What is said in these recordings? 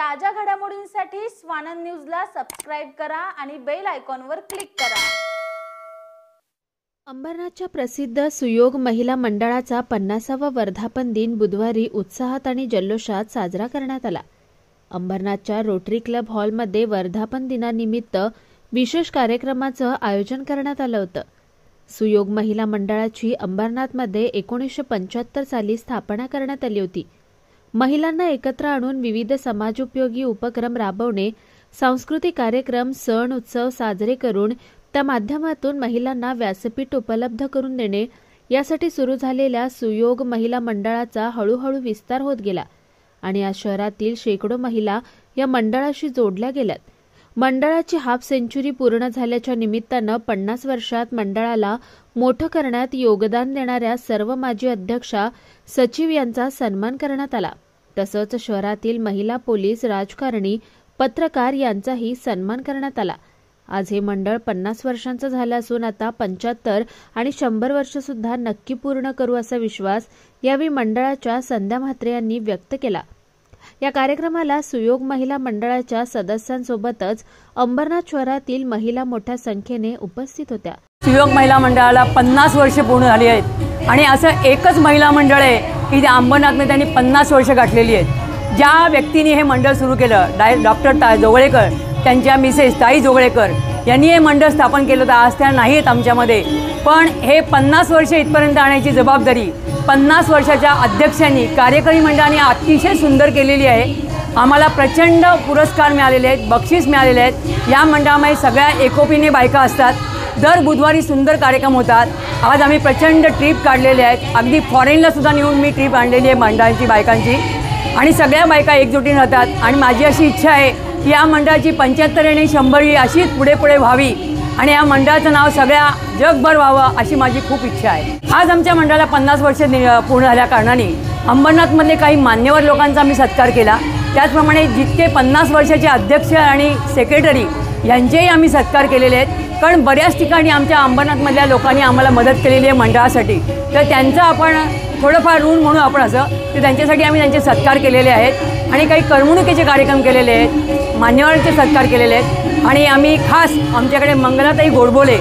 ताज्या घडामोडींसाठी स्वानंद न्यूजला सबस्क्राइब करा आणि बेल आयकॉनवर क्लिक करा। अंबरनाथच्या प्रसिद्ध सुयोग महिला मंडळाचा 50वा वर्धापन दिन बुधवारी उत्साहात आणि जल्लोषात साजरा करण्यात आला। अंबरनाथच्या रोटरी क्लब हॉलमध्ये वर्धापन दिनानिमित्त विशेष कार्यक्रमाचं आयोजन करण्यात आलं होतं। सुयोग महिला मंडळाची अंबरनाथमध्ये 1975 साली स्थापना करण्यात आली होती। महिलांना एकत्र आणून विविध समाजोपयोगी उपक्रम राबवणे, सांस्कृतिक कार्यक्रम, सण उत्सव साजरे करून त्या माध्यमातून महिलांना व्यासपीठ उपलब्ध करून देणे यासाठी सुरू झालेल्या सुयोग महिला मंडळाचा हळूहळू विस्तार होत गेला आणि आज शहरातील शेकडो महिला या मंडळाशी जोडल्या गेल्यात। मंडळाची हाफ सेंचुरी पूर्ण झाल्याच्या निमित्तानं 50 वर्षात मंडळाला मोठं करण्यात योगदान देणाऱ्या सर्व माजी अध्यक्षा, सचिव यांचा सन्मान करण्यात आला। तसंच शहरातील महिला पोलीस, राजकारणी, पत्रकार यांचाही सन्मान करण्यात आला। आज हे मंडळ 50 वर्षांचं झालं असून आता 75 आणि 100 वर्ष सुद्धा नक्की पूर्ण करू असा विश्वास यावेळी मंडळाच्या संध्या म्हात्रे यांनी व्यक्त केला। या कार्यक्रमाला सुयोग महिला मंडळाच्या सदस्यांसोबतच अंबरनाथ शहरातील महिला मोठ्या संख्येने उपस्थित होत्या। सुयोग महिला मंडळाला 50 वर्ष पूर्ण झाली आहेत आणि असं एकच महिला मंडळ आहे की त्या अंबरनाथमध्ये त्यांनी 50 वर्ष गाठलेली आहेत। ज्या व्यक्तीने हे मंडळ सुरू केलं, डॉक्टर जोगळेकर, त्यांच्या मिसेस ताई जोगळेकर यांनी हे मंडळ स्थापन केलं होतं। आज त्या नाहीत आमच्यामध्ये, पण हे 50 वर्ष इथपर्यंत आणण्याची जबाबदारी 50 वर्षाच्या अध्यक्षांनी, कार्यकारी मंडळाने अतिशय सुंदर केलेली आहे। आम्हाला प्रचंड पुरस्कार मिळालेले आहेत, बक्षीस मिळालेले आहेत। या मंडळामध्ये सगळ्या एकोपीने बायका असतात। दर बुधवारी सुंदर कार्यक्रम होतात। आज आम्ही प्रचंड ट्रिप काढलेले आहेत, अगदी फॉरेनला सुद्धा नेऊन मी ट्रिप आणलेली आहे मंडळाची, बायकांची, आणि सगळ्या बायका एकजुटीने राहतात। आणि माझी अशी इच्छा आहे की या मंडळाची 75 आणि 100 अशीच पुढे पुढे व्हावी आणि या मंडळाचं नाव सगळ्या जगभर व्हावं अशी माझी खूप इच्छा आहे। आज आमच्या मंडळाला 50 वर्ष पूर्ण झाल्या कारणाने अंबरनाथमधले काही मान्यवर लोकांचा आम्ही सत्कार केला। त्याचप्रमाणे जितके 50 वर्षाचे अध्यक्ष आणि सेक्रेटरी यांचेही आम्ही सत्कार केलेले आहेत, कारण बऱ्याच ठिकाणी आमच्या अंबरनाथमधल्या लोकांनी आम्हाला मदत केलेली आहे मंडळासाठी, तर त्यांचं आपण थोडंफार ऋण म्हणून आपण असं तर त्यांच्यासाठी आम्ही त्यांचे सत्कार केलेले आहेत आणि काही करमणुकीचे कार्यक्रम केलेले आहेत, मान्यवरांचे सत्कार केलेले आहेत। आणि आम्ही खास आमच्याकडे मंगलाताई गोडबोले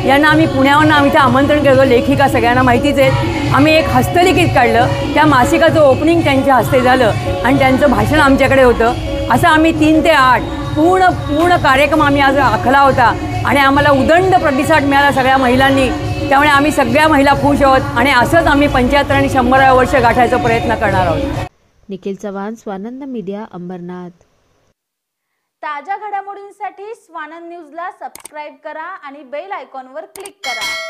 यांना आम्ही पुण्यावरून आम्ही इथं आमंत्रण केलं, लेखिका सगळ्यांना माहितीच आहे। आम्ही एक हस्तलिखित काढलं, त्या मासिकाचं ओपनिंग त्यांच्या हस्ते झालं आणि त्यांचं भाषण आमच्याकडे होतं। असं आम्ही 3 ते 8 पूर्ण कार्यक्रम आम्ही आज आखला होता आणि आम्हाला उदंड प्रतिसाद मिळाला सगळ्या महिलांनी। त्यामुळे आम्ही सगळ्या महिला खुश आहोत आणि असंच आम्ही 75 आणि 100 वर्ष गाठायचा प्रयत्न करणार आहोत। निखिल चव्हाण, स्वानंद मीडिया, अंबरनाथ। ताज्या घडामोडींसाठी स्वानंद न्यूजला सबस्क्राइब करा आणि बेल आयकॉनवर क्लिक करा।